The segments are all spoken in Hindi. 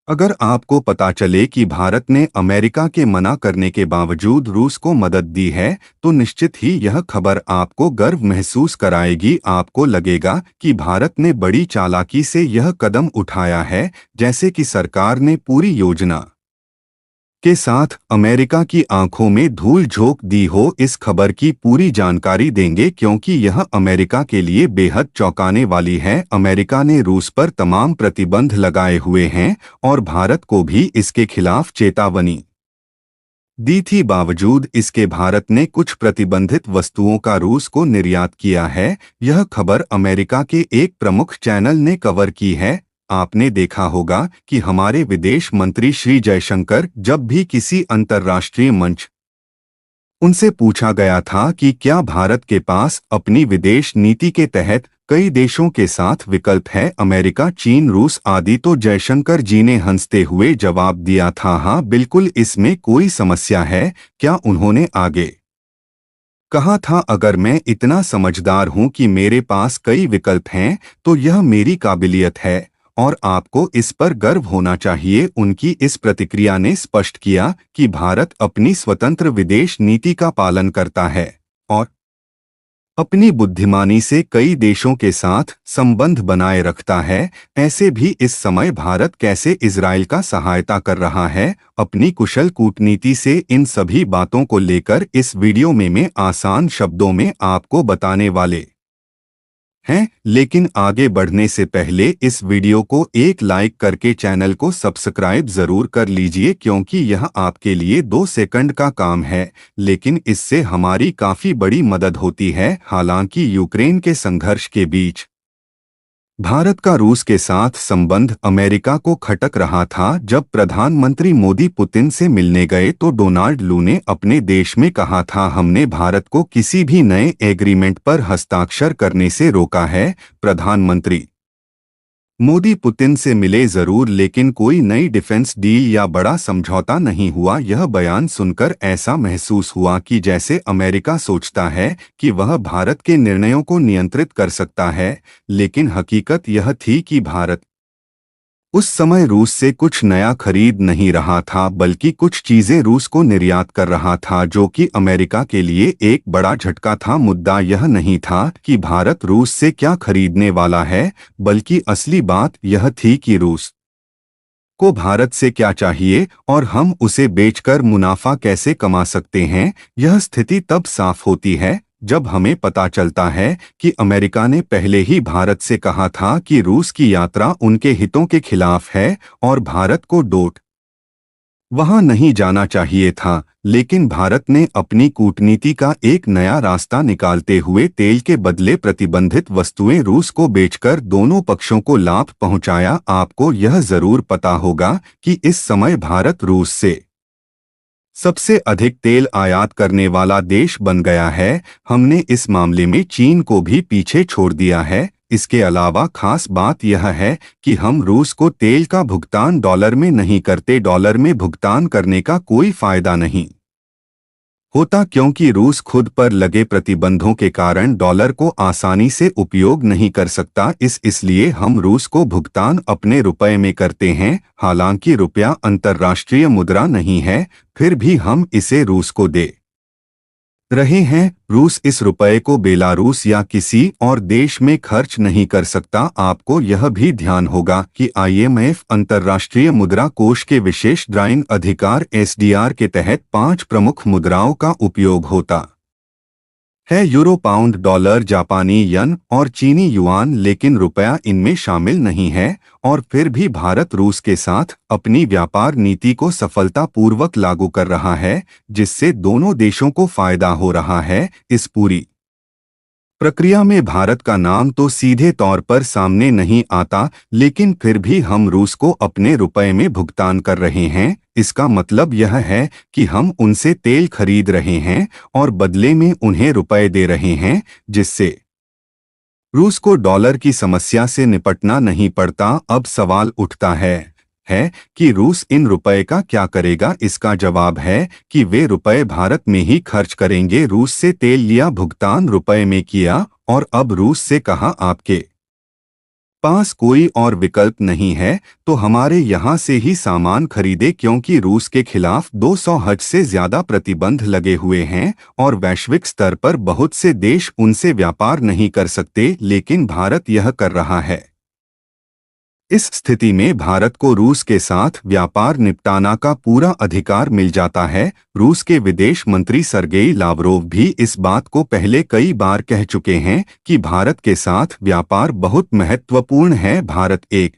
अगर आपको पता चले कि भारत ने अमेरिका के मना करने के बावजूद रूस को मदद दी है, तो निश्चित ही यह खबर आपको गर्व महसूस कराएगी। आपको लगेगा कि भारत ने बड़ी चालाकी से यह कदम उठाया है, जैसे कि सरकार ने पूरी योजना के साथ अमेरिका की आंखों में धूल झोंक दी हो। इस खबर की पूरी जानकारी देंगे क्योंकि यह अमेरिका के लिए बेहद चौंकाने वाली है। अमेरिका ने रूस पर तमाम प्रतिबंध लगाए हुए हैं और भारत को भी इसके खिलाफ चेतावनी दी थी। बावजूद इसके भारत ने कुछ प्रतिबंधित वस्तुओं का रूस को निर्यात किया है। यह खबर अमेरिका के एक प्रमुख चैनल ने कवर की है। आपने देखा होगा कि हमारे विदेश मंत्री श्री जयशंकर जब भी किसी अंतर्राष्ट्रीय मंच उनसे पूछा गया था कि क्या भारत के पास अपनी विदेश नीति के तहत कई देशों के साथ विकल्प है, अमेरिका, चीन, रूस आदि, तो जयशंकर जी ने हंसते हुए जवाब दिया था, हाँ बिल्कुल, इसमें कोई समस्या है। क्या उन्होंने आगे कहा था, अगर मैं इतना समझदार हूं कि मेरे पास कई विकल्प हैं, तो यह मेरी काबिलियत है और आपको इस पर गर्व होना चाहिए। उनकी इस प्रतिक्रिया ने स्पष्ट किया कि भारत अपनी स्वतंत्र विदेश नीति का पालन करता है और अपनी बुद्धिमानी से कई देशों के साथ संबंध बनाए रखता है। ऐसे भी इस समय भारत कैसे इजराइल का सहायता कर रहा है, अपनी कुशल कूटनीति से, इन सभी बातों को लेकर इस वीडियो में मैं आसान शब्दों में आपको बताने वाले हैं। लेकिन आगे बढ़ने से पहले इस वीडियो को एक लाइक करके चैनल को सब्सक्राइब जरूर कर लीजिए, क्योंकि यह आपके लिए 2 सेकंड का काम है, लेकिन इससे हमारी काफी बड़ी मदद होती है। हालांकि यूक्रेन के संघर्ष के बीच भारत का रूस के साथ संबंध अमेरिका को खटक रहा था। जब प्रधानमंत्री मोदी पुतिन से मिलने गए तो डोनाल्ड लू ने अपने देश में कहा था, हमने भारत को किसी भी नए एग्रीमेंट पर हस्ताक्षर करने से रोका है। प्रधानमंत्री मोदी पुतिन से मिले जरूर, लेकिन कोई नई डिफेंस डील या बड़ा समझौता नहीं हुआ। यह बयान सुनकर ऐसा महसूस हुआ कि जैसे अमेरिका सोचता है कि वह भारत के निर्णयों को नियंत्रित कर सकता है, लेकिन हकीकत यह थी कि भारत उस समय रूस से कुछ नया खरीद नहीं रहा था, बल्कि कुछ चीजें रूस को निर्यात कर रहा था, जो कि अमेरिका के लिए एक बड़ा झटका था। मुद्दा यह नहीं था कि भारत रूस से क्या खरीदने वाला है, बल्कि असली बात यह थी कि रूस को भारत से क्या चाहिए और हम उसे बेचकर मुनाफा कैसे कमा सकते हैं। यह स्थिति तब साफ होती है जब हमें पता चलता है कि अमेरिका ने पहले ही भारत से कहा था कि रूस की यात्रा उनके हितों के खिलाफ है और भारत को डोट वहां नहीं जाना चाहिए था। लेकिन भारत ने अपनी कूटनीति का एक नया रास्ता निकालते हुए तेल के बदले प्रतिबंधित वस्तुएं रूस को बेचकर दोनों पक्षों को लाभ पहुंचाया। आपको यह जरूर पता होगा कि इस समय भारत रूस से सबसे अधिक तेल आयात करने वाला देश बन गया है। हमने इस मामले में चीन को भी पीछे छोड़ दिया है। इसके अलावा खास बात यह है कि हम रूस को तेल का भुगतान डॉलर में नहीं करते। डॉलर में भुगतान करने का कोई फायदा नहीं होता, क्योंकि रूस खुद पर लगे प्रतिबंधों के कारण डॉलर को आसानी से उपयोग नहीं कर सकता। इसलिए हम रूस को भुगतान अपने रुपए में करते हैं। हालांकि रुपया अंतर्राष्ट्रीय मुद्रा नहीं है, फिर भी हम इसे रूस को दे रहे हैं। रूस इस रुपए को बेलारूस या किसी और देश में खर्च नहीं कर सकता। आपको यह भी ध्यान होगा कि IMF अंतर्राष्ट्रीय मुद्रा कोष के विशेष ड्राइंग अधिकार SDR के तहत 5 प्रमुख मुद्राओं का उपयोग होता है, यूरो, पाउंड, डॉलर, जापानी यन और चीनी युआन, लेकिन रुपया इनमें शामिल नहीं है। और फिर भी भारत रूस के साथ अपनी व्यापार नीति को सफलतापूर्वक लागू कर रहा है, जिससे दोनों देशों को फायदा हो रहा है। इस पूरी प्रक्रिया में भारत का नाम तो सीधे तौर पर सामने नहीं आता, लेकिन फिर भी हम रूस को अपने रुपए में भुगतान कर रहे हैं। इसका मतलब यह है कि हम उनसे तेल खरीद रहे हैं और बदले में उन्हें रुपए दे रहे हैं, जिससे रूस को डॉलर की समस्या से निपटना नहीं पड़ता। अब सवाल उठता है कि रूस इन रुपए का क्या करेगा। इसका जवाब है कि वे रुपए भारत में ही खर्च करेंगे। रूस से तेल लिया, भुगतान रुपए में किया और अब रूस से कहा, आपके पास कोई और विकल्प नहीं है तो हमारे यहाँ से ही सामान खरीदे, क्योंकि रूस के खिलाफ 200 हद से ज्यादा प्रतिबंध लगे हुए हैं और वैश्विक स्तर पर बहुत से देश उनसे व्यापार नहीं कर सकते, लेकिन भारत यह कर रहा है। इस स्थिति में भारत को रूस के साथ व्यापार निपटाना का पूरा अधिकार मिल जाता है। रूस के विदेश मंत्री सर्गेई लावरोव भी इस बात को पहले कई बार कह चुके हैं कि भारत के साथ व्यापार बहुत महत्वपूर्ण है। भारत एक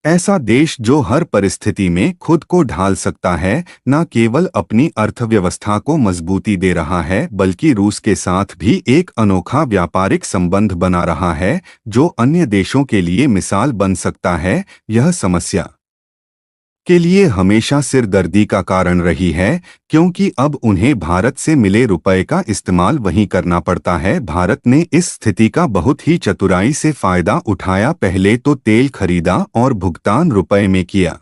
ऐसा देश जो हर परिस्थिति में खुद को ढाल सकता है, न केवल अपनी अर्थव्यवस्था को मजबूती दे रहा है बल्कि रूस के साथ भी एक अनोखा व्यापारिक संबंध बना रहा है जो अन्य देशों के लिए मिसाल बन सकता है। यह समस्या के लिए हमेशा सिरदर्दी का कारण रही है, क्योंकि अब उन्हें भारत से मिले रुपए का इस्तेमाल वहीं करना पड़ता है। भारत ने इस स्थिति का बहुत ही चतुराई से फायदा उठाया। पहले तो तेल खरीदा और भुगतान रुपए में किया,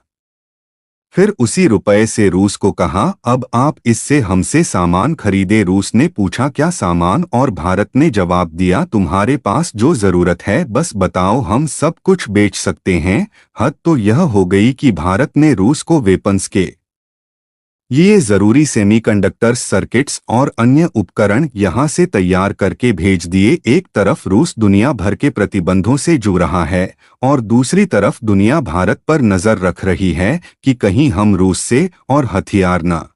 फिर उसी रुपए से रूस को कहा अब आप इससे हमसे सामान खरीदे। रूस ने पूछा क्या सामान, और भारत ने जवाब दिया तुम्हारे पास जो जरूरत है बस बताओ, हम सब कुछ बेच सकते हैं। हद तो यह हो गई कि भारत ने रूस को वेपन्स के ये जरूरी सेमीकंडक्टर्स, सर्किट्स और अन्य उपकरण यहां से तैयार करके भेज दिए। एक तरफ रूस दुनिया भर के प्रतिबंधों से जूझ रहा है और दूसरी तरफ दुनिया भारत पर नजर रख रही है कि कहीं हम रूस से और हथियार न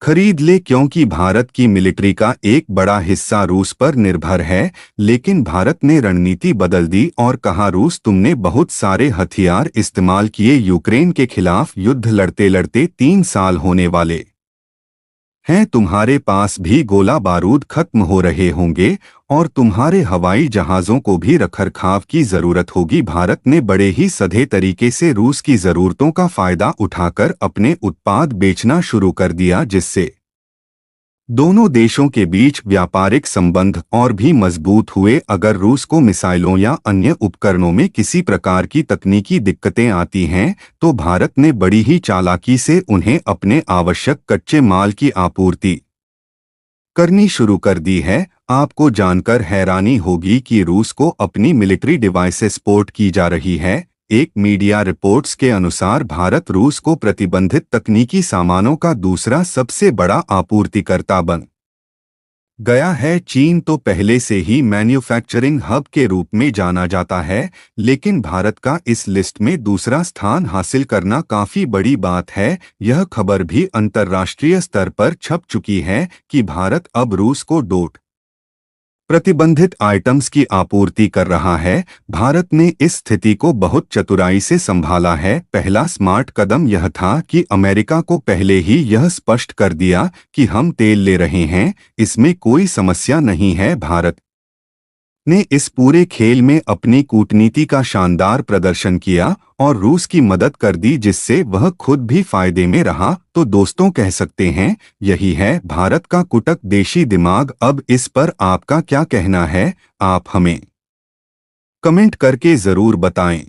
खरीद ले, क्योंकि भारत की मिलिट्री का एक बड़ा हिस्सा रूस पर निर्भर है। लेकिन भारत ने रणनीति बदल दी और कहा रूस तुमने बहुत सारे हथियार इस्तेमाल किए, यूक्रेन के खिलाफ युद्ध लड़ते लड़ते 3 साल होने वाले हैं, तुम्हारे पास भी गोला बारूद खत्म हो रहे होंगे और तुम्हारे हवाई जहाज़ों को भी रखरखाव की ज़रूरत होगी। भारत ने बड़े ही सधे तरीके से रूस की ज़रूरतों का फ़ायदा उठाकर अपने उत्पाद बेचना शुरू कर दिया, जिससे दोनों देशों के बीच व्यापारिक संबंध और भी मजबूत हुए। अगर रूस को मिसाइलों या अन्य उपकरणों में किसी प्रकार की तकनीकी दिक्कतें आती हैं तो भारत ने बड़ी ही चालाकी से उन्हें अपने आवश्यक कच्चे माल की आपूर्ति करनी शुरू कर दी है। आपको जानकर हैरानी होगी कि रूस को अपनी मिलिट्री डिवाइसेस पोर्ट की जा रही है। एक मीडिया रिपोर्ट्स के अनुसार भारत रूस को प्रतिबंधित तकनीकी सामानों का दूसरा सबसे बड़ा आपूर्तिकर्ता बन गया है। चीन तो पहले से ही मैन्युफैक्चरिंग हब के रूप में जाना जाता है, लेकिन भारत का इस लिस्ट में दूसरा स्थान हासिल करना काफी बड़ी बात है। यह खबर भी अंतर्राष्ट्रीय स्तर पर छप चुकी है कि भारत अब रूस को डोट प्रतिबंधित आइटम्स की आपूर्ति कर रहा है। भारत ने इस स्थिति को बहुत चतुराई से संभाला है। पहला स्मार्ट कदम यह था कि अमेरिका को पहले ही यह स्पष्ट कर दिया कि हम तेल ले रहे हैं, इसमें कोई समस्या नहीं है। भारत ने इस पूरे खेल में अपनी कूटनीति का शानदार प्रदर्शन किया और रूस की मदद कर दी, जिससे वह खुद भी फायदे में रहा। तो दोस्तों कह सकते हैं यही है भारत का कुटक देशी दिमाग। अब इस पर आपका क्या कहना है, आप हमें कमेंट करके जरूर बताएं।